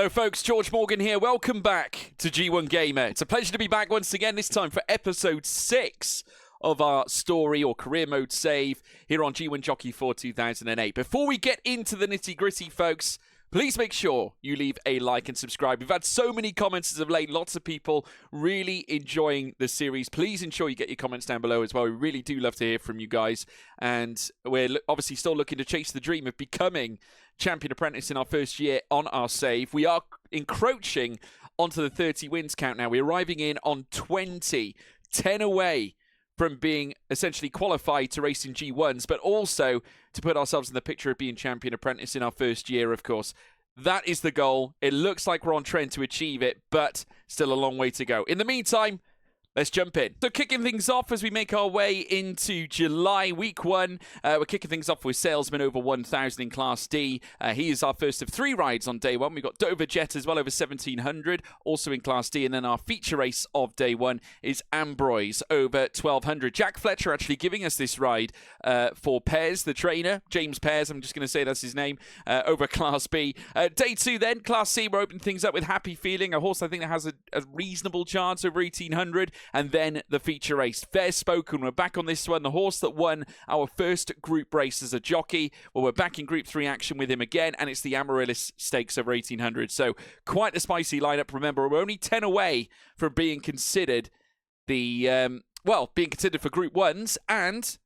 Hello folks, George Morgan here. Welcome back to G1 Gamer. It's a pleasure to be back once again, this time for episode 6 of our story or career mode save here on G1 Jockey for 2008. Before we get into the nitty gritty folks, please make sure you leave a like and subscribe. We've had so many comments as of late, lots of people really enjoying the series. Please ensure you get your comments down below as well. We really do love to hear from you guys. And we're obviously still looking to chase the dream of becoming Champion Apprentice in our first year on our save. We are encroaching onto the 30 wins count now. We're arriving in on 20, 10 away from being essentially qualified to race in G1s, but also to put ourselves in the picture of being Champion Apprentice in our first year, of course. That is the goal. It looks like we're on trend to achieve it, but still a long way to go. In the meantime, let's jump in. So kicking things off as we make our way into July, week 1. We're kicking things off with Salesman over 1,000 in Class D. He is our first of 3 rides on day 1. We've got Dover Jet as well over 1,700, also in Class D. And then our feature race of day 1 is Ambroise over 1,200. Jack Fletcher actually giving us this ride for Pears, the trainer. James Pears, I'm just going to say that's his name, over Class B. Day 2 then, Class C, we're opening things up with Happy Feeling, a horse I think that has a reasonable chance over 1,800. And then the feature race, Fairspoken. We're back on this one. The horse that won our first group race as a jockey. Well, we're back in Group 3 action with him again, and it's the Amaryllis Stakes over 1,800. So quite a spicy lineup. Remember, we're only 10 away from being considered being considered for Group 1s and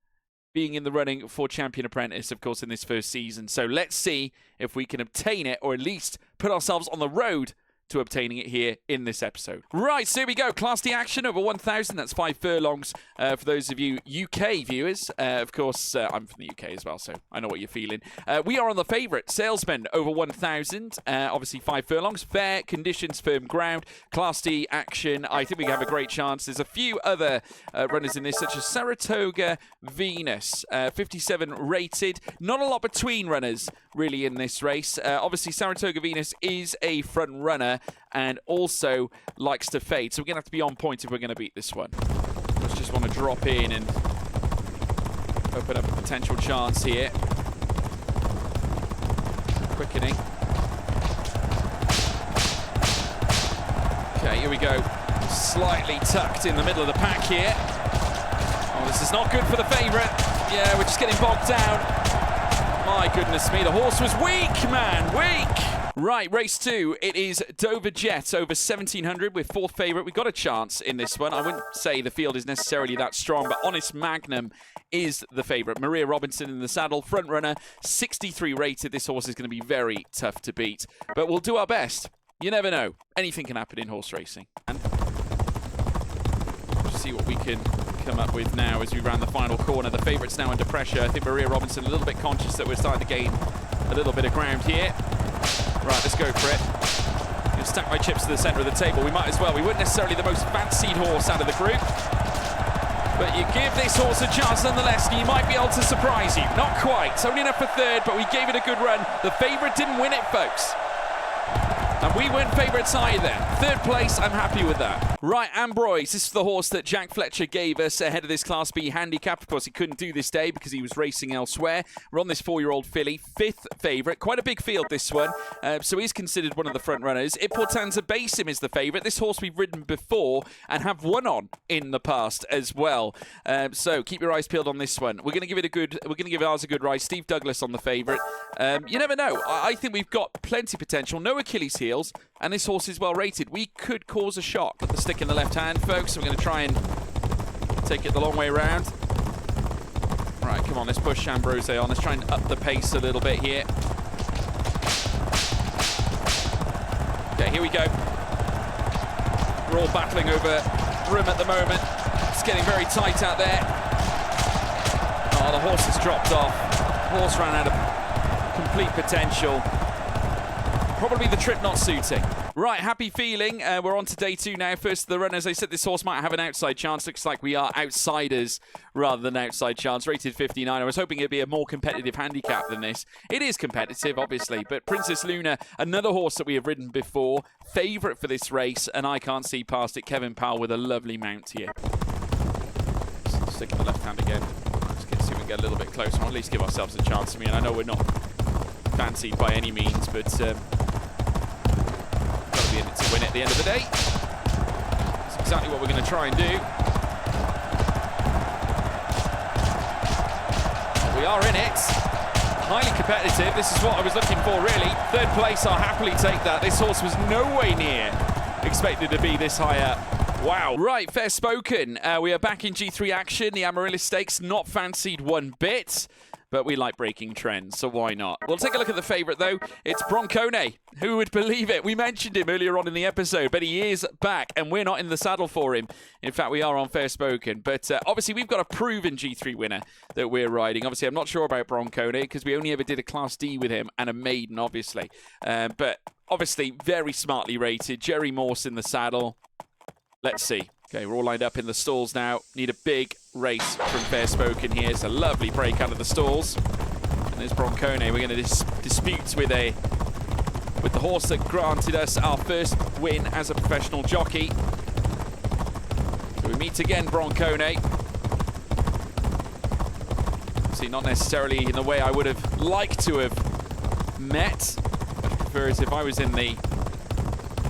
being in the running for Champion Apprentice, of course, in this first season. So let's see if we can obtain it, or at least put ourselves on the road to obtaining it here in this episode. Right, so here we go. Class D action over 1,000. That's 5 furlongs for those of you UK viewers. Of course, I'm from the UK as well, so I know what you're feeling. We are on the favourite, Salesman over 1,000. Obviously, 5 furlongs. Fair conditions, firm ground. Class D action. I think we have a great chance. There's a few other runners in this, such as Saratoga Venus, 57 rated. Not a lot between runners, really, in this race. Obviously, Saratoga Venus is a front runner and also likes to fade. So we're going to have to be on point if we're going to beat this one. Let's just want to drop in and open up a potential chance here. Quickening. Okay, here we go. Slightly tucked in the middle of the pack here. Oh, this is not good for the favourite. Yeah, we're just getting bogged down. My goodness me, the horse was weak, man, weak. Right, race 2, it is Dover Jet over 1,700 with 4th favourite. We've got a chance in this one. I wouldn't say the field is necessarily that strong, but Honest Magnum is the favourite. Maria Robinson in the saddle, front runner, 63 rated. This horse is going to be very tough to beat, but we'll do our best. You never know. Anything can happen in horse racing. And we'll see what we can come up with now as we round the final corner. The favourite's now under pressure. I think Maria Robinson a little bit conscious that we're starting to gain a little bit of ground here. Right, let's go for it. I'll stack my chips to the centre of the table. We might as well. We weren't necessarily the most fancied horse out of the group, but you give this horse a chance nonetheless, and he might be able to surprise you. Not quite. It's only enough for 3rd, but we gave it a good run. The favourite didn't win it, folks. And we weren't favourites either. 3rd place, I'm happy with that. Right, Ambroise, this is the horse that Jack Fletcher gave us ahead of this Class B handicap. Of course, he couldn't do this day because he was racing elsewhere. We're on this 4-year-old filly, 5th favourite. Quite a big field, this one. So he's considered one of the front runners. Importanza Basim is the favourite. This horse we've ridden before and have won on in the past as well. So keep your eyes peeled on this one. We're going to give ours a good ride. Steve Douglas on the favourite. You never know. I think we've got plenty of potential. No Achilles heels, and this horse is well rated. We could cause a shock. Put the stick in the left hand, folks. We're going to try and take it the long way around. Right, come on, let's push Ambrose on. Let's try and up the pace a little bit here. Okay, here we go. We're all battling over room at the moment. It's getting very tight out there. Oh, the horse has dropped off. The horse ran out of complete potential. Probably the trip not suiting. Right, Happy Feeling. We're on to day 2 now. First of the runners. I said this horse might have an outside chance. Looks like we are outsiders rather than outside chance. Rated 59. I was hoping it'd be a more competitive handicap than this. It is competitive, obviously, but Princess Luna, another horse that we have ridden before, favourite for this race, and I can't see past it. Kevin Powell with a lovely mount here. Stick in the left hand again. Let's see if we can get a little bit closer, or at least give ourselves a chance. I mean, I know we're not fancied by any means, but the end of the day. That's exactly what we're going to try and do. We are in it. Highly competitive. This is what I was looking for, really. Third place, I'll happily take that. This horse was no way near expected to be this high up. Wow. Right, Fairspoken. We are back in G3 action. The Amaryllis Stakes, not fancied one bit, but we like breaking trends, so why not? We'll take a look at the favourite, though. It's Broncone. Who would believe it? We mentioned him earlier on in the episode, but he is back, and we're not in the saddle for him. In fact, we are on Fairspoken. But obviously, we've got a proven G3 winner that we're riding. Obviously, I'm not sure about Broncone, because we only ever did a Class D with him, and a maiden, obviously. But obviously, very smartly rated. Jerry Morse in the saddle. Let's see. Okay, we're all lined up in the stalls now. Need a big race from Fairspoken here. It's a lovely break out of the stalls. And there's Broncone. We're going to dispute with the horse that granted us our first win as a professional jockey. So we meet again, Broncone. See, not necessarily in the way I would have liked to have met. I'd prefer it if I was in the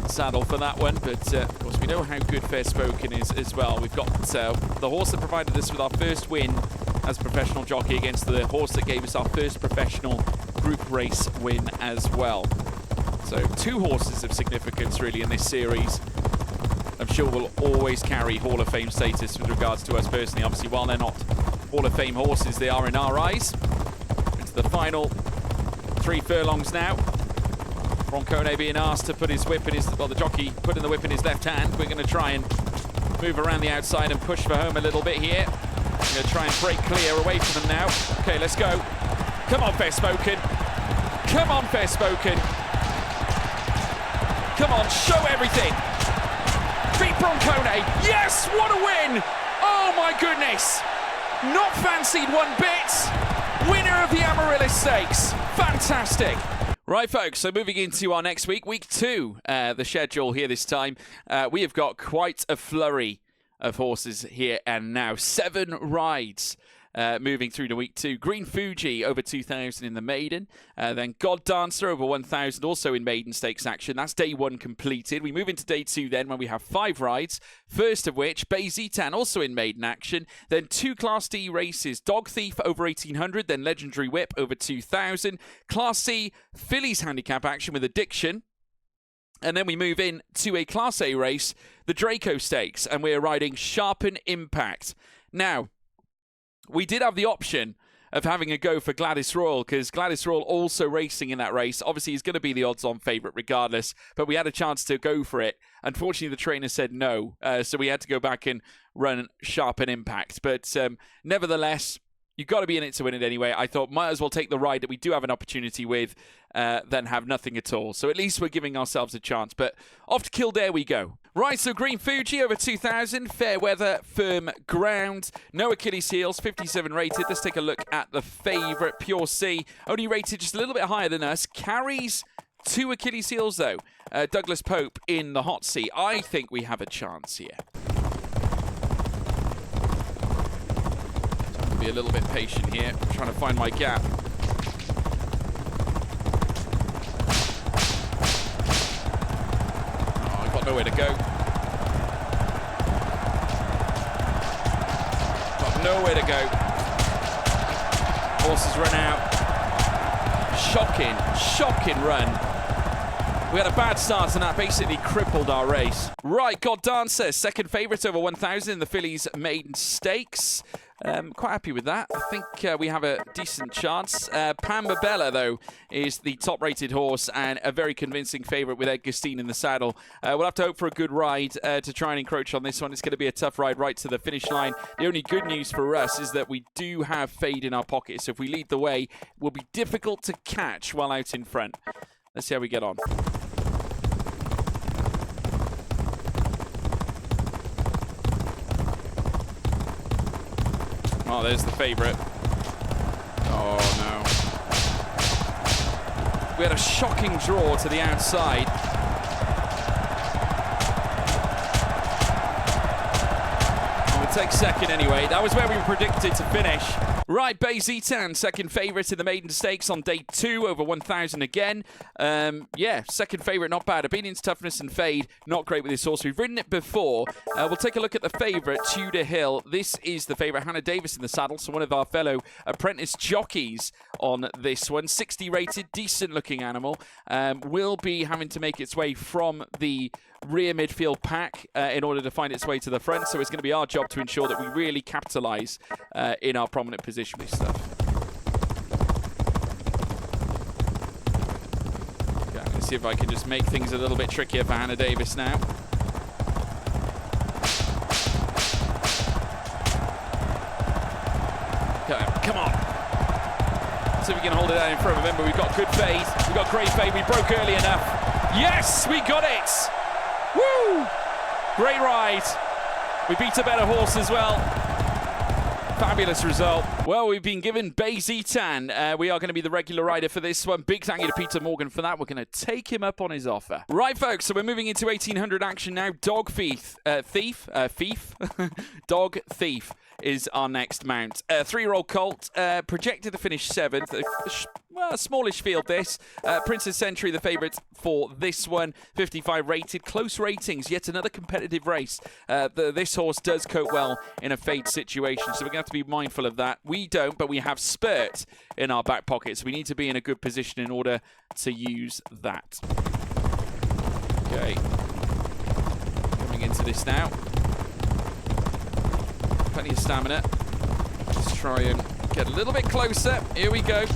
saddle for that one, but of course we know how good Fairspoken is as well. We've got the horse that provided us with our first win as a professional jockey against the horse that gave us our first professional group race win as well. So 2 horses of significance really in this series. I'm sure will always carry Hall of Fame status with regards to us personally. Obviously, while they're not Hall of Fame horses, they are in our eyes. Into the final 3 furlongs now. Broncone being asked to put his whip in his, well, the jockey putting the whip in his left hand. We're going to try and move around the outside and push for home a little bit here. We're going to try and break clear away from them now. Okay, let's go. Come on, Fairspoken. Come on, Fairspoken. Come on, show everything. Beat Broncone. Yes, what a win. Oh, my goodness. Not fancied one bit. Winner of the Amaryllis Stakes. Fantastic. Right, folks, so moving into our next week, week 2, the schedule here this time. We have got quite a flurry of horses here and now. 7 rides moving through to week 2. Green Fuji over 2,000 in the maiden. Then God Dancer over 1,000 also in maiden stakes action. That's day 1 completed. We move into day 2 then when we have 5 rides. First of which, Bay Zitan also in maiden action. Then 2 Class D races. Dog Thief over 1,800. Then Legendary Whip over 2,000. Class C Fillies handicap action with Addiction. And then we move in to a Class A race, the Draco Stakes. And we're riding Sharpen Impact. Now, we did have the option of having a go for Gladys Royal, because Gladys Royal also racing in that race. Obviously, he's going to be the odds-on favourite regardless, but we had a chance to go for it. Unfortunately, the trainer said no, so we had to go back and run Sharpen Impact. But nevertheless, you've got to be in it to win it anyway. I thought might as well take the ride that we do have an opportunity with than have nothing at all. So at least we're giving ourselves a chance. But off to Kildare we go. Right, so Green Fuji over 2,000. Fair weather, firm ground. No Achilles heels, 57 rated. Let's take a look at the favourite, Pure C. Only rated just a little bit higher than us. Carries 2 Achilles heels, though. Douglas Pope in the hot seat. I think we have a chance here. Be a little bit patient here. I'm trying to find my gap. Oh, I've got nowhere to go. Got nowhere to go. Horses run out. Shocking run. We had a bad start and that basically crippled our race. Right, God Dancer, second favourite over 1,000 in the Fillies maiden stakes. Quite happy with that. I think we have a decent chance. Pamba Bella, though, is the top-rated horse and a very convincing favourite with Ed Gustine in the saddle. We'll have to hope for a good ride to try and encroach on this one. It's going to be a tough ride right to the finish line. The only good news for us is that we do have Fade in our pocket, so if we lead the way, it will be difficult to catch while out in front. Let's see how we get on. Oh, there's the favourite. Oh, no. We had a shocking draw to the outside. And we're take second anyway. That was where we were predicted to finish. Right, Bayzetan, second favourite in the maiden stakes on day 2, over 1,000 again. Yeah, second favourite, not bad. Obedience, Toughness and Fade, not great with this horse. We've ridden it before. We'll take a look at the favourite, Tudor Hill. This is the favourite, Hannah Davis in the saddle, so one of our fellow apprentice jockeys on this one. 60 rated, decent looking animal. Will be having to make its way from the rear midfield pack in order to find its way to the front, so it's going to be our job to ensure that we really capitalise in our prominent position with stuff. Okay, I'm going to see if I can just make things a little bit trickier for Hannah Davis now. Okay, come on. See if we can hold it down in front. Remember, we've got good fade. We've got great fade. We broke early enough. Yes, we got it. Woo! Great ride. We beat a better horse as well. Fabulous result. Well, we've been given Bayzetan. We are going to be the regular rider for this one. Big thank you to Peter Morgan for that. We're going to take him up on his offer. Right, folks, so we're moving into 1800 action now. Dog Thief. Dog Thief is our next mount. 3-year-old colt, projected to finish 7th. Well, a smallish field this. Princess Century, the favourite for this one. 55 rated. Close ratings. Yet another competitive race. This horse does cope well in a fade situation, so we're going to have to be mindful of that. We don't, but we have Spurt in our back pocket, so we need to be in a good position in order to use that. Okay. Coming into this now. Plenty of stamina. Just try and get a little bit closer. Here we go.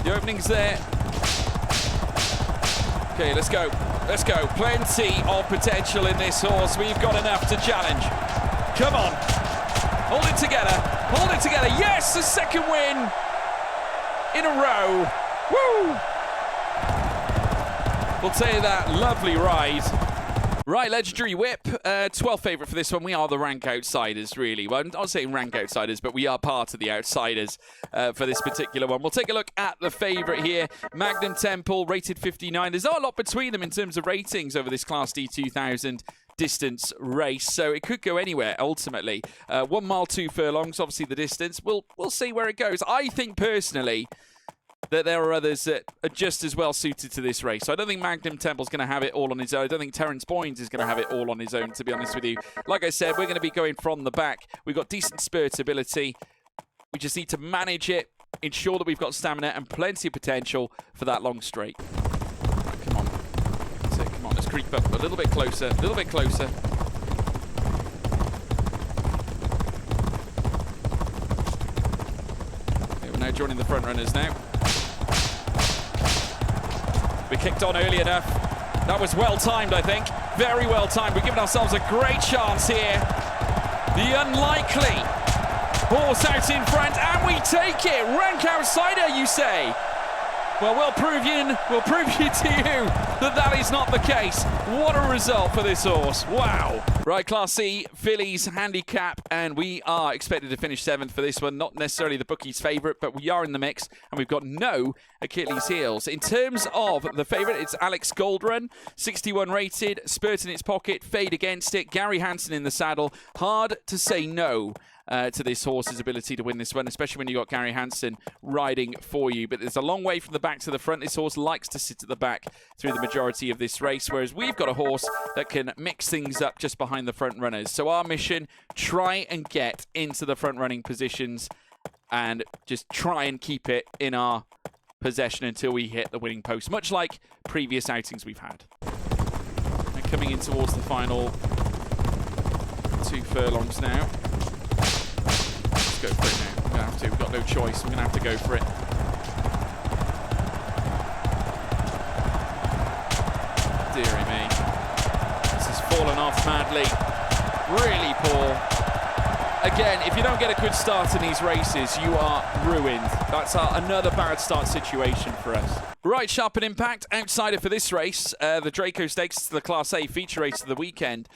The opening's there. Okay, let's go. Let's go. Plenty of potential in this horse. We've got enough to challenge. Come on. Hold it together. Hold it together. Yes, a second win in a row. Woo! We'll tell you that. Lovely ride. Right, Legendary Whip, 12th favourite for this one. We are the rank outsiders, really. Well, I'm not saying rank outsiders, but we are part of the outsiders for this particular one. We'll take a look at the favourite here. Magnum Temple, rated 59. There's not a lot between them in terms of ratings over this Class D 2000 distance race, so it could go anywhere, ultimately. 1 mile, 2 furlongs, obviously the distance. We'll see where it goes. I think, personally, that there are others that are just as well suited to this race. So I don't think Magnum Temple's going to have it all on his own. I don't think Terence Boynes is going to have it all on his own, to be honest with you. Like I said, we're going to be going from the back. We've got decent spurt ability. We just need to manage it, ensure that we've got stamina and plenty of potential for that long straight. Right, come on. That's it. Come on, let's creep up a little bit closer. A little bit closer. Okay, we're now joining the front runners now. We kicked on early enough. That was well timed, I think. Very well timed. We're giving ourselves a great chance here. The unlikely horse out in front, and we take it. Rank outsider, you say? Well, we'll prove you to you that that is not the case. What a result for this horse. Wow. Right, Class C, fillies, handicap, and we are expected to finish 7th for this one. Not necessarily the bookies' favourite, but we are in the mix, and we've got no Achilles heels. In terms of the favourite, it's Alex Goldrun, 61 rated, spurt in its pocket, fade against it, Gary Hansen in the saddle. Hard to say no to this horse's ability to win this one, especially when you've got Gary Hansen riding for you. But there's a long way from the back to the front. This horse likes to sit at the back through the majority of this race, whereas we've got a horse that can mix things up just behind the front runners. So our mission, try and get into the front running positions and just try and keep it in our possession until we hit the winning post, much like previous outings we've had. And coming in towards the final 2 furlongs now. Let's go for it now. We're going to have to. We've got no choice. We're going to have to go for it. Dearie me. This has fallen off madly. Really poor. Again, if you don't get a good start in these races, you are ruined. That's another bad start situation for us. Right, Sharpen Impact, outsider for this race. The Draco Stakes, the Class A feature race of the weekend.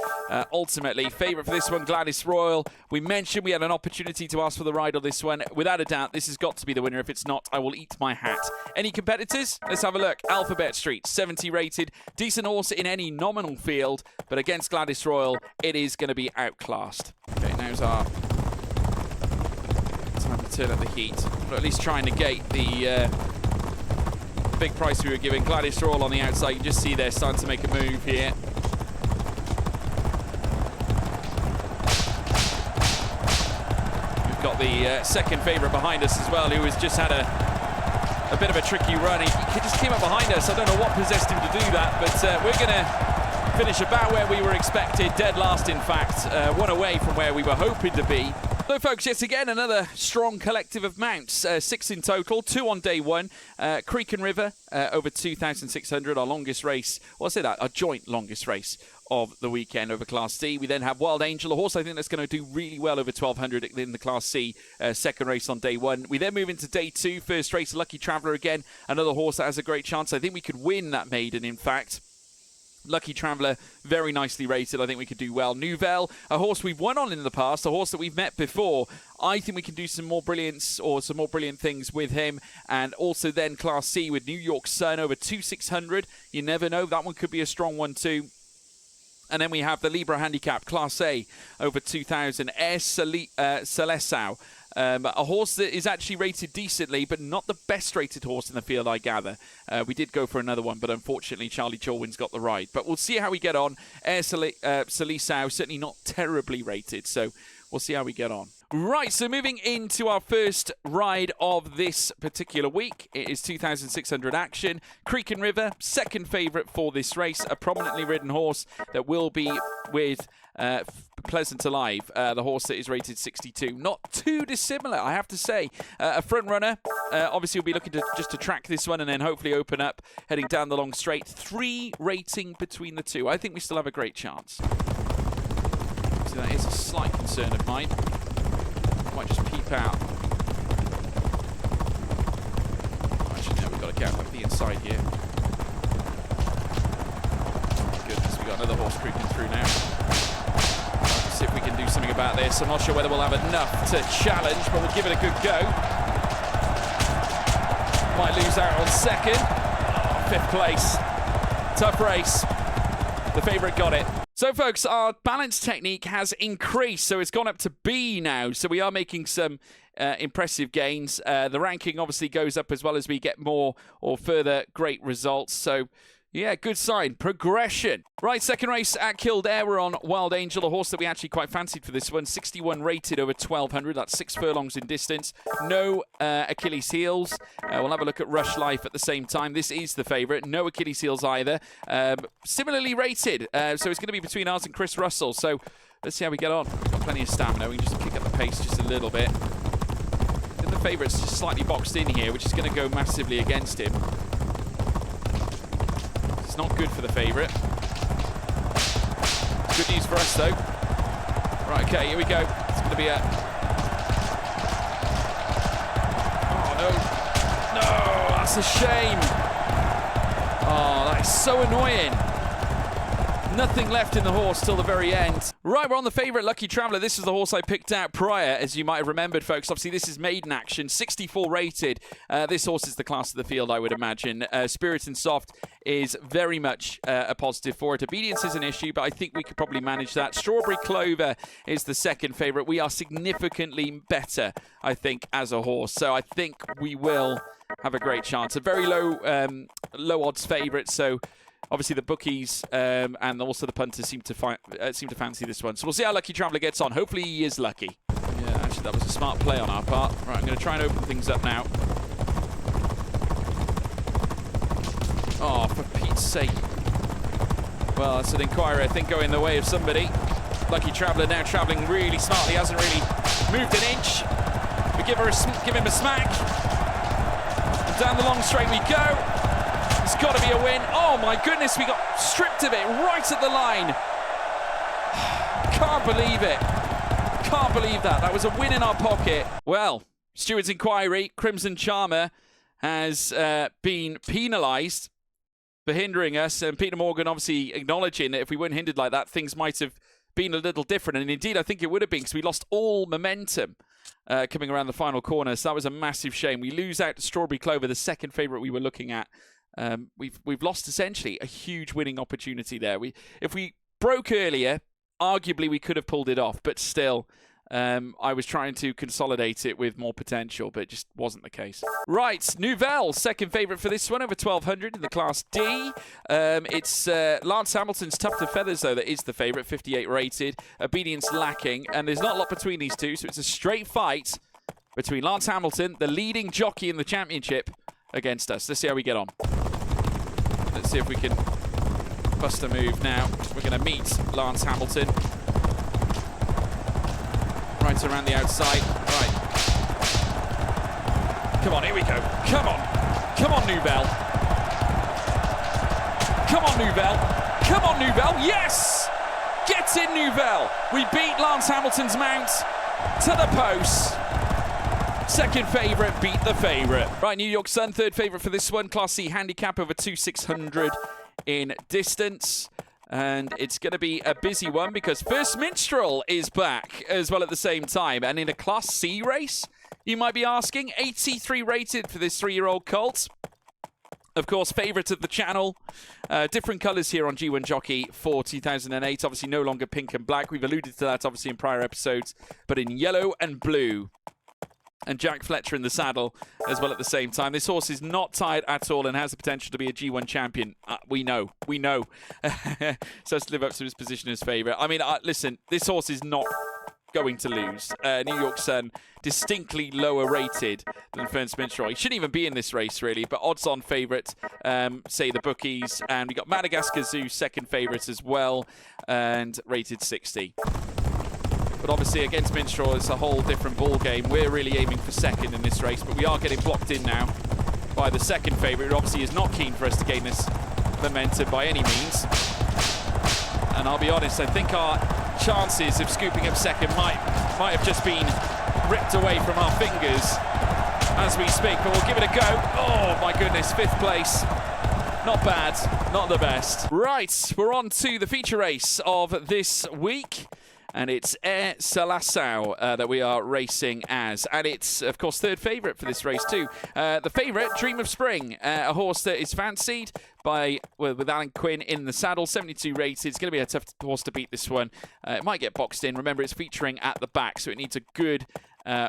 Ultimately, favourite for this one, Gladys Royal. We mentioned we had an opportunity to ask for the ride on this one. Without a doubt, this has got to be the winner. If it's not, I will eat my hat. Any competitors? Let's have a look. Alphabet Street, 70 rated. Decent horse in any nominal field, but against Gladys Royal, it is going to be outclassed. Okay, now was our time to turn up the heat. But at least try and negate the big price we were giving. Gladius are all on the outside. You can just see they're starting to make a move here. We've got the second favourite behind us as well, who has just had a bit of a tricky run. He just came up behind us. I don't know what possessed him to do that, but we're going to finish about where we were expected. Dead last, in fact. One away from where we were hoping to be. So, folks, yet again, another strong collective of mounts. 6 in total, 2 on day 1. Creek and River, over 2,600, our longest race. What's it that? Our joint longest race of the weekend over Class C. We then have Wild Angel, a horse I think that's going to do really well over 1,200 in the Class C, second race on day 1. We then move into day 2, first race, Lucky Traveller again, another horse that has a great chance. I think we could win that maiden, in fact. Lucky Traveller, very nicely rated. I think we could do well. Nouvelle, a horse we've won on in the past, a horse that we've met before. I think we can do some more brilliance or some more brilliant things with him. And also then Class C with New York Sun over 2,600. You never know. That one could be a strong one too. And then we have the Libra Handicap, Class A, over 2,000. Air Celesau, a horse that is actually rated decently, but not the best rated horse in the field, I gather. We did go for another one, but unfortunately, Charlie Chorwin's got the ride. But we'll see how we get on. Air Celesau, certainly not terribly rated, so we'll see how we get on. Right, so moving into our first ride of this particular week. It is 2,600 action. Creek and River, second favourite for this race. A prominently ridden horse that will be with Pleasant Alive, the horse that is rated 62. Not too dissimilar, I have to say. A front runner, obviously we'll be looking to just to track this one and then hopefully open up, heading down the long straight. 3 rating between the two. I think we still have a great chance. So that is a slight concern of mine. Might just peep out. Actually, no, we've got to get up the inside here. Oh, goodness, we've got another horse creeping through now. Let's see if we can do something about this. I'm not sure whether we'll have enough to challenge, but we'll give it a good go. Might lose out on second. Oh, 5th place. Tough race. The favourite got it. So, folks, our balance technique has increased, so it's gone up to B now. So we are making some impressive gains. The ranking obviously goes up as well as we get more or further great results. So, yeah, good sign. Progression. Right, second race at Kildare. We're on Wild Angel, a horse that we actually quite fancied for this one. 61 rated over 1,200. That's 6 furlongs in distance. No Achilles heels. We'll have a look at Rush Life at the same time. This is the favourite. No Achilles heels either. Similarly rated. So it's going to be between ours and Chris Russell. So let's see how we get on. We've got plenty of stamina. We can just kick up the pace just a little bit. Then the favourite's just slightly boxed in here, which is going to go massively against him. It's not good for the favourite. Good news for us, though. Right, okay, here we go. It's going to be a... Oh, no. No, that's a shame. Oh, that is so annoying. Nothing left in the horse till the very end. Right, we're on the favourite, Lucky Traveller. This is the horse I picked out prior, as you might have remembered, folks. Obviously, this is maiden action, 64 rated. This horse is the class of the field, I would imagine. Spirit and Soft is very much a positive for it. Obedience is an issue, but I think we could probably manage that. Strawberry Clover is the second favourite. We are significantly better, I think, as a horse. So I think we will have a great chance. A very low odds favourite, so... Obviously, the bookies and also the punters seem to fancy this one. So we'll see how Lucky Traveller gets on. Hopefully, he is lucky. Yeah, actually, that was a smart play on our part. Right, I'm going to try and open things up now. Oh, for Pete's sake. Well, that's an inquiry, I think, going the way of somebody. Lucky Traveller now travelling really smartly. Hasn't really moved an inch. We give him a smack. And down the long straight we go. It's got to be a win. Oh, my goodness, we got stripped of it right at the line. Can't believe it. Can't believe that. That was a win in our pocket. Well, Stewart's inquiry, Crimson Charmer has been penalised for hindering us. And Peter Morgan obviously acknowledging that if we weren't hindered like that, things might have been a little different. And indeed, I think it would have been because we lost all momentum coming around the final corner. So that was a massive shame. We lose out to Strawberry Clover, the second favourite we were looking at. We've lost essentially a huge winning opportunity there. If we broke earlier, arguably we could have pulled it off, but still, I was trying to consolidate it with more potential, but it just wasn't the case. Right, Nouvelle, second favourite for this one, over 1,200 in the Class D. It's Lance Hamilton's Tuft of Feathers, though, that is the favourite, 58 rated. Obedience lacking, and there's not a lot between these two, so it's a straight fight between Lance Hamilton, the leading jockey in the championship, against us. Let's see how we get on. Let's see if we can bust a move now. We're going to meet Lance Hamilton. Right around the outside. Right. Come on, here we go. Come on. Come on, Nouvelle. Come on, Nouvelle. Come on, Nouvelle. Yes! Get in, Nouvelle. We beat Lance Hamilton's mount to the post. Second favourite beat the favourite. Right, New York Sun, third favourite for this one. Class C handicap over 2,600 in distance. And it's going to be a busy one because First Minstrel is back as well at the same time. And in a Class C race, you might be asking, 83 rated for this 3-year-old colt. Of course, favourite of the channel. Different colours here on G1 Jockey for 2008. Obviously, no longer pink and black. We've alluded to that, obviously, in prior episodes. But in yellow and blue. And Jack Fletcher in the saddle as well at the same time. This horse is not tired at all and has the potential to be a G1 champion. We know. So to live up to his position as favourite. I mean, listen, this horse is not going to lose. New York Sun, distinctly lower rated than First Minstrel. He shouldn't even be in this race, really, but odds-on favourite, say the bookies. And we got Madagascar Zoo, second favourite as well, and rated 60. But obviously against Minstrel, it's a whole different ball game. We're really aiming for second in this race, but we are getting blocked in now by the second favourite, who obviously is not keen for us to gain this momentum by any means. And I'll be honest, I think our chances of scooping up second might have just been ripped away from our fingers as we speak, but we'll give it a go. Oh my goodness, 5th place. Not bad, not the best. Right, we're on to the feature race of this week. And it's Air Salassau that we are racing as. And it's, of course, third favourite for this race too. The favourite, Dream of Spring, a horse that is fancied by, with Alan Quinn in the saddle, 72 rated. It's going to be a tough horse to beat this one. It might get boxed in. Remember, it's featuring at the back, so it needs a good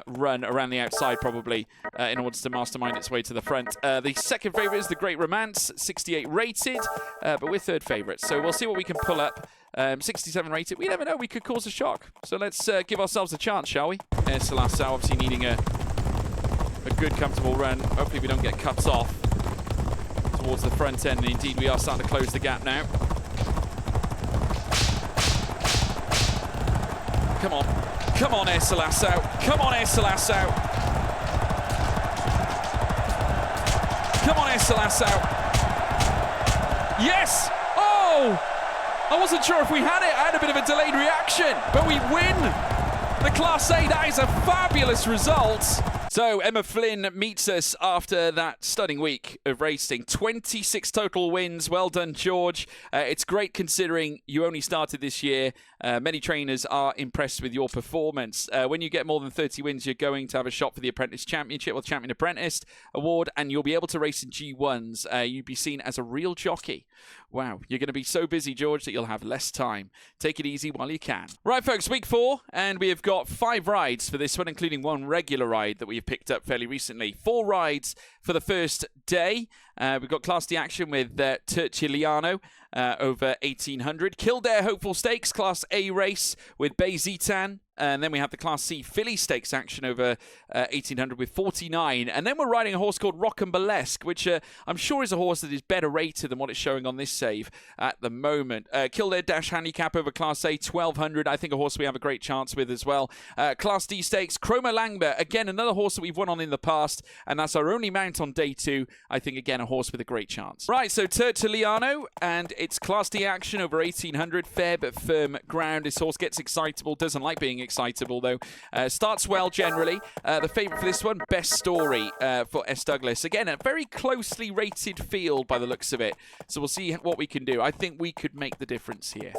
run around the outside probably in order to mastermind its way to the front. The second favourite is The Great Romance, 68 rated, but we're third favourite. So we'll see what we can pull up. 67 rated. We never know. We could cause a shock. So let's give ourselves a chance, shall we? Air Salassau obviously needing a good, comfortable run. Hopefully we don't get cut off towards the front end. And indeed, we are starting to close the gap now. Come on. Come on, Air Salassau. Come on, Air Salassau. Come on, Air Salassau. Yes! Oh! I wasn't sure if we had it. I had a bit of a delayed reaction, but we win the Class A. That is a fabulous result. So Emma Flynn meets us after that stunning week of racing. 26 total wins. Well done, George. It's great considering you only started this year. Many trainers are impressed with your performance. When you get more than 30 wins, you're going to have a shot for the Apprentice Championship or Champion Apprentice Award, and you'll be able to race in G1s. You'll be seen as a real jockey. Wow, you're going to be so busy, George, that you'll have less time. Take it easy while you can. Right, folks, week 4, and we have got 5 rides for this one, including 1 regular ride that we have picked up fairly recently. 4 rides for the first day. We've got Class D action with Tertuliano over 1,800. Kildare Hopeful Stakes, Class A race with Bay Zitan. And then we have the Class C Philly Stakes action over 1,800 with 49. And then we're riding a horse called Rocambolesque, which I'm sure is a horse that is better rated than what it's showing on this save at the moment. Kildare Dash Handicap over Class A, 1,200. I think a horse we have a great chance with as well. Class D Stakes, Chroma Langba. Again, another horse that we've won on in the past. And that's our only mount on day 2. I think, again, a horse with a great chance. Right, so Tertuliano, and it's Class D action over 1,800. Fair but firm ground. This horse gets excitable, doesn't like being excitable though. Starts well generally. The favourite for this one, Best Story for S. Douglas. Again, a very closely rated field by the looks of it. So we'll see what we can do. I think we could make the difference here.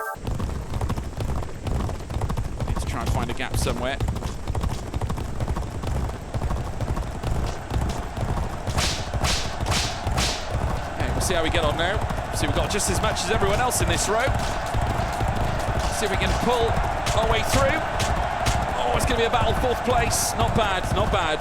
Need to try and find a gap somewhere. Okay, we'll see how we get on now. See, we've got just as much as everyone else in this row. See if we can pull our way through. Oh, it's going to be a battle. 4th place. Not bad, not bad.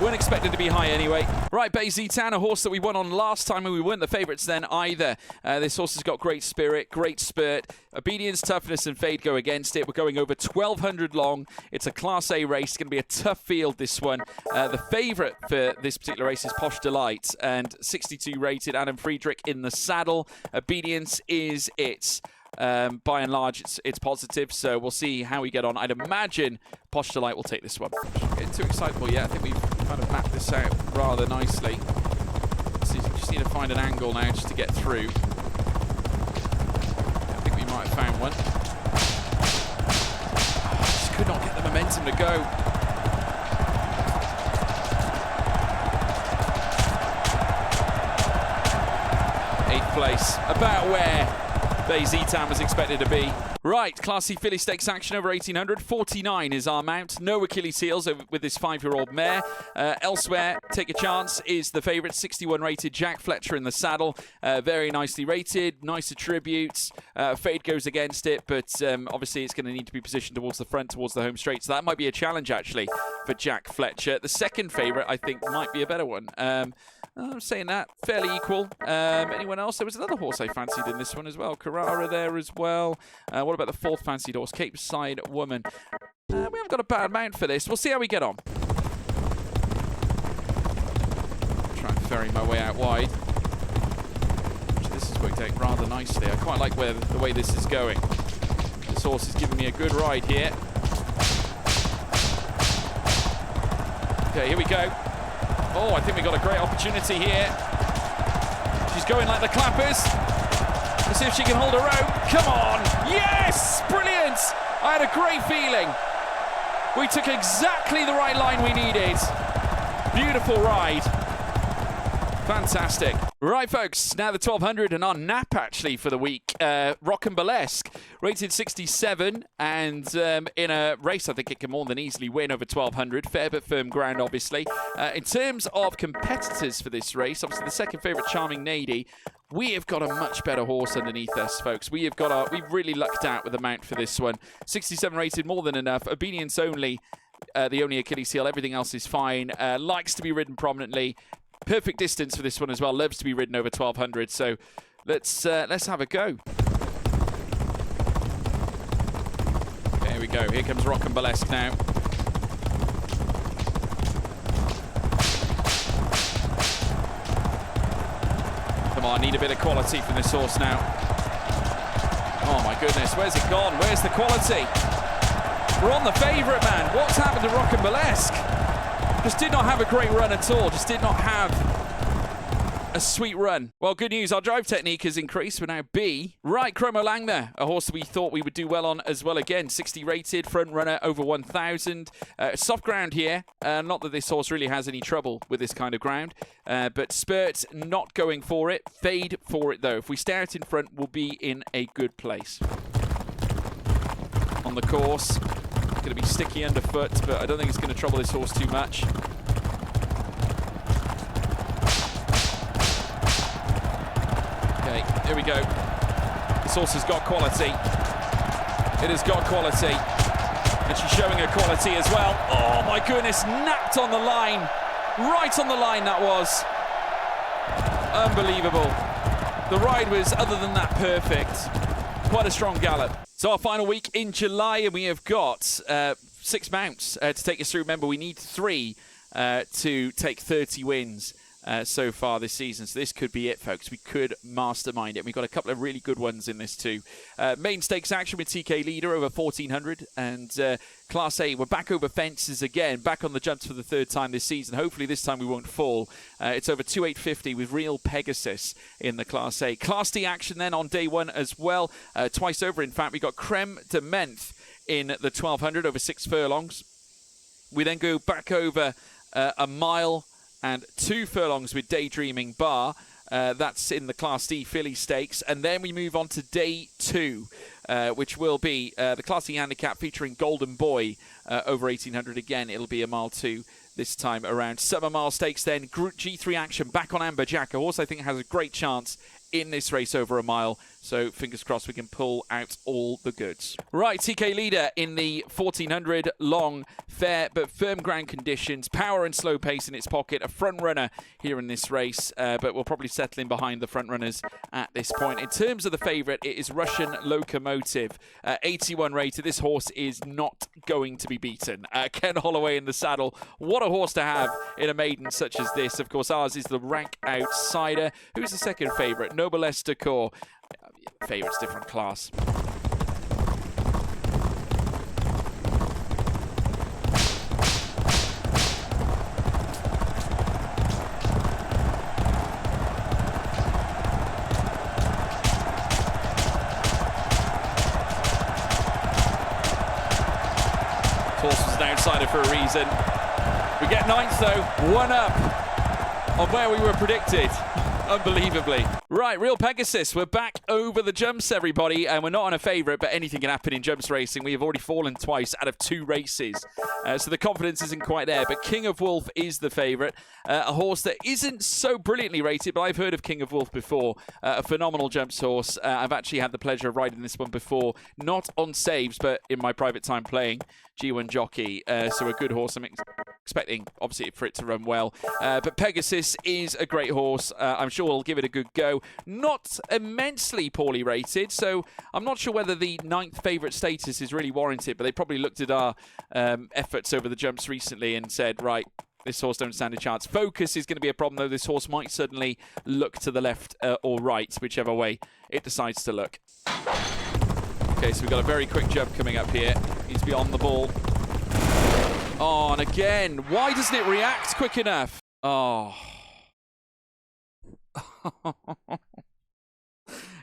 Weren't expected to be high anyway. Right, Bay Z-Town, a horse that we won on last time, and we weren't the favourites then either. This horse has got great spirit, great spurt. Obedience, Toughness, and Fade go against it. We're going over 1,200 long. It's a Class A race. It's going to be a tough field, this one. The favourite for this particular race is Posh Delight, and 62 rated Adam Friedrich in the saddle. Obedience is its... by and large, it's positive, so we'll see how we get on. I'd imagine Posh Delight will take this one. Getting too excitable yet. I think we've kind of mapped this out rather nicely. So you just need to find an angle now just to get through. I think we might have found one. Just could not get the momentum to go. Eighth place, about where Bay Z-Town was expected to be. Right, Class C Filly Stakes action over 1,800. 49 is our mount. No Achilles heels with this 5-year-old mare. Elsewhere, Take a Chance is the favourite. 61 rated Jack Fletcher in the saddle. Very nicely rated. Nice attributes. Fade goes against it, but obviously it's going to need to be positioned towards the front, towards the home straight. So that might be a challenge, actually, for Jack Fletcher. The second favourite, I think, might be a better one. I'm saying that, fairly equal. Anyone else? There was another horse I fancied in this one as well. Carrara there as well. What about the 4th fancied horse? Cape Side Woman. We haven't got a bad mount for this. We'll see how we get on. Try and ferry my way out wide. Actually, this has worked out rather nicely. I quite like the way this is going. This horse is giving me a good ride here. Okay, here we go. Oh, I think we got a great opportunity here. She's going like the clappers. Let's see if she can hold her own. Come on. Yes! Brilliant! I had a great feeling. We took exactly the right line we needed. Beautiful ride. Fantastic. Right, folks, now the 1,200 and our nap, actually, for the week. Rocambolesque, rated 67, and in a race I think it can more than easily win over 1,200. Fair but firm ground, obviously. In terms of competitors for this race, obviously the second favourite, Charming Nady, we have got a much better horse underneath us, folks. We've really lucked out with the mount for this one. 67 rated, more than enough. Obedience only, the only Achilles heel. Everything else is fine. Likes to be ridden prominently. Perfect distance for this one as well. Loves to be ridden over 1,200. So let's have a go. Okay, here we go. Here comes Rocambolesque now. Come on, need a bit of quality from this horse now. Oh my goodness, where's it gone? Where's the quality? We're on the favourite, man. What's happened to Rocambolesque? Just did not have a great run at all. Just did not have a sweet run. Well, good news. Our drive technique has increased. We're now B. Right, Chromo Lang there. A horse that we thought we would do well on as well again. 60 rated, front runner over 1,000. Soft ground here. Not that this horse really has any trouble with this kind of ground. But Spurt not going for it. Fade for it, though. If we stay out in front, we'll be in a good place. On the course. Going to be sticky underfoot, but I don't think it's going to trouble this horse too much. Okay, here we go. This horse has got quality. It has got quality. And she's showing her quality as well. Oh my goodness, napped on the line. Right on the line that was. Unbelievable. The ride was, other than that, perfect. Quite a strong gallop. So our final week in July, and we have got 6 mounts to take us through. Remember, we need 3 to take 30 wins so far this season. So this could be it, folks. We could mastermind it. We've got a couple of really good ones in this too. Main stakes action with TK Leader over 1,400. And Class A, we're back over fences again. Back on the jumps for the 3rd time this season. Hopefully this time we won't fall. It's over 2,850 with Real Pegasus in the Class A. Class D action then on day 1 as well. Twice over, in fact. We got Creme de Menthe in the 1,200 over 6 furlongs. We then go back over a mile and 2 furlongs with Daydreaming Bar. That's in the Class D Filly Stakes. And then we move on to day 2, which will be the Class D Handicap featuring Golden Boy over 1,800 again. It'll be a mile 2 this time around. Summer Mile Stakes then. Group G3 action back on Amber Jack. A horse I think has a great chance in this race over a mile. So fingers crossed we can pull out all the goods. Right, TK leader in the 1400, long, fair but firm ground conditions, power and slow pace in its pocket, a front runner here in this race, but we'll probably settle in behind the front runners at this point. In terms of the favourite, it is Russian Locomotive, 81 rated. This horse is not going to be beaten. Ken Holloway in the saddle. What a horse to have in a maiden such as this. Of course, ours is the rank outsider. Who's the second favourite? Noblesse Decor. Favourite's different class. Horse was an outsider for a reason. We get ninth though, one up on where we were predicted. Unbelievably. Right, Real Pegasus, we're back over the jumps, everybody, and we're not on a favourite, but anything can happen in jumps racing. We have already fallen twice out of 2 races, so the confidence isn't quite there, but King of Wolf is the favourite, a horse that isn't so brilliantly rated, but I've heard of King of Wolf before, a phenomenal jumps horse. I've actually had the pleasure of riding this one before, not on saves, but in my private time playing G1 Jockey, so a good horse. I'm expecting, obviously, for it to run well, but Pegasus is a great horse. I'm sure we'll give it a good go. Not immensely poorly rated, so I'm not sure whether the 9th favourite status is really warranted, but they probably looked at our efforts over the jumps recently and said, right, this horse don't stand a chance. Focus is going to be a problem, though. This horse might suddenly look to the left or right, whichever way it decides to look. Okay, so we've got a very quick jump coming up here. Needs to be on the ball. Oh, and again, why doesn't it react quick enough? Oh.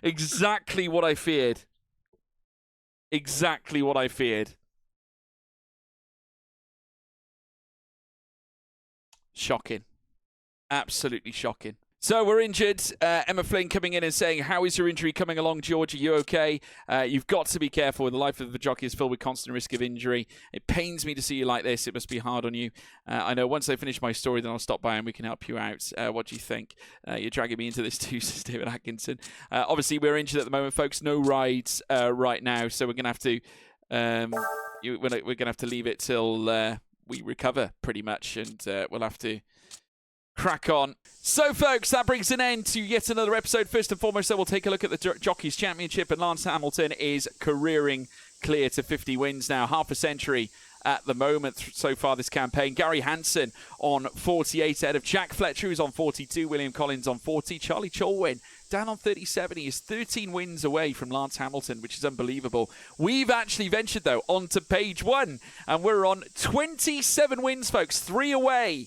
Exactly what I feared. Exactly what I feared. Shocking. Absolutely shocking. So we're injured. Emma Flynn coming in and saying, how is your injury coming along, George? Are you okay? You've got to be careful. The life of the jockey is filled with constant risk of injury. It pains me to see you like this. It must be hard on you. I know once I finish my story, then I'll stop by and we can help you out. What do you think? You're dragging me into this too, says David Atkinson. Obviously, we're injured at the moment, folks. No rides right now. So we're going to have to we're going to have to leave it till we recover pretty much. And we'll have to crack on. So, folks, that brings an end to yet another episode. First and foremost, we'll take a look at the Jockeys Championship, and Lance Hamilton is careering clear to 50 wins now. Half a century at the moment so far this campaign. Gary Hansen on 48 ahead of Jack Fletcher, who's on 42. William Collins on 40. Charlie Cholwin down on 37. He is 13 wins away from Lance Hamilton, which is unbelievable. We've actually ventured, though, onto page 1, and we're on 27 wins, folks. 3 away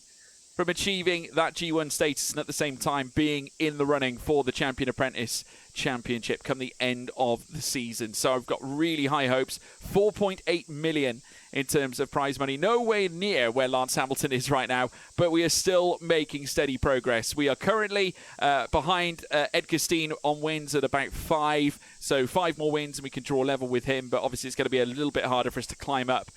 from achieving that G1 status and at the same time being in the running for the Champion Apprentice Championship come the end of the season. So I've got really high hopes. 4.8 million in terms of prize money. Nowhere near where Lance Hamilton is right now, but we are still making steady progress. We are currently behind Ed Costine on wins at about 5. So 5 more wins and we can draw level with him, but obviously it's going to be a little bit harder for us to climb up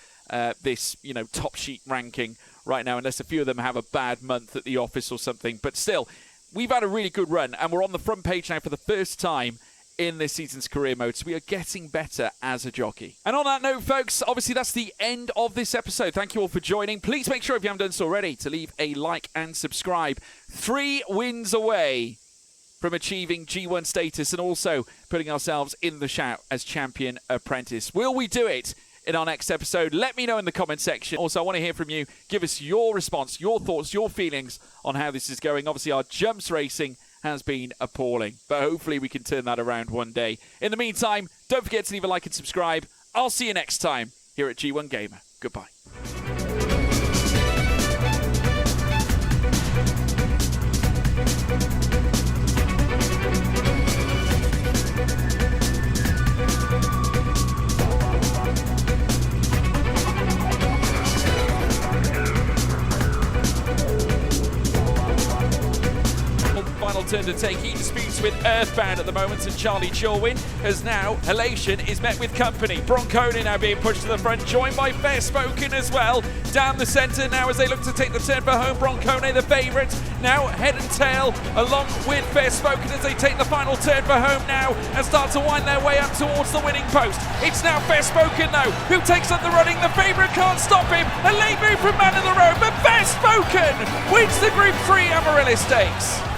this, top sheet ranking right now, unless a few of them have a bad month at the office or something. But still, we've had a really good run, and we're on the front page now for the first time in this season's career mode, so we are getting better as a jockey. And on that note, folks, obviously that's the end of this episode. Thank you all for joining. Please make sure, if you haven't done so already, to leave a like and subscribe. 3 wins away from achieving G1 status and also putting ourselves in the shout as Champion Apprentice. Will we do it in our next episode? Let me know in the comment section. Also, I want to hear from you. Give us your response, your thoughts, your feelings on how this is going. Obviously, our jumps racing has been appalling, but hopefully we can turn that around one day. In the meantime, don't forget to leave a like and subscribe. I'll see you next time here at G1 Gamer. Goodbye. Final turn to take. He disputes with Earthbound at the moment, and Charlie Chorwin, as now Elation is met with company. Broncone now being pushed to the front, joined by Fairspoken as well. Down the centre now as they look to take the turn for home. Broncone, the favourite, now head and tail along with Fairspoken as they take the final turn for home now and start to wind their way up towards the winning post. It's now Fairspoken though who takes up the running. The favourite can't stop him. A late move from Man of the Road, but Fairspoken wins the Group 3 Amarillo Stakes.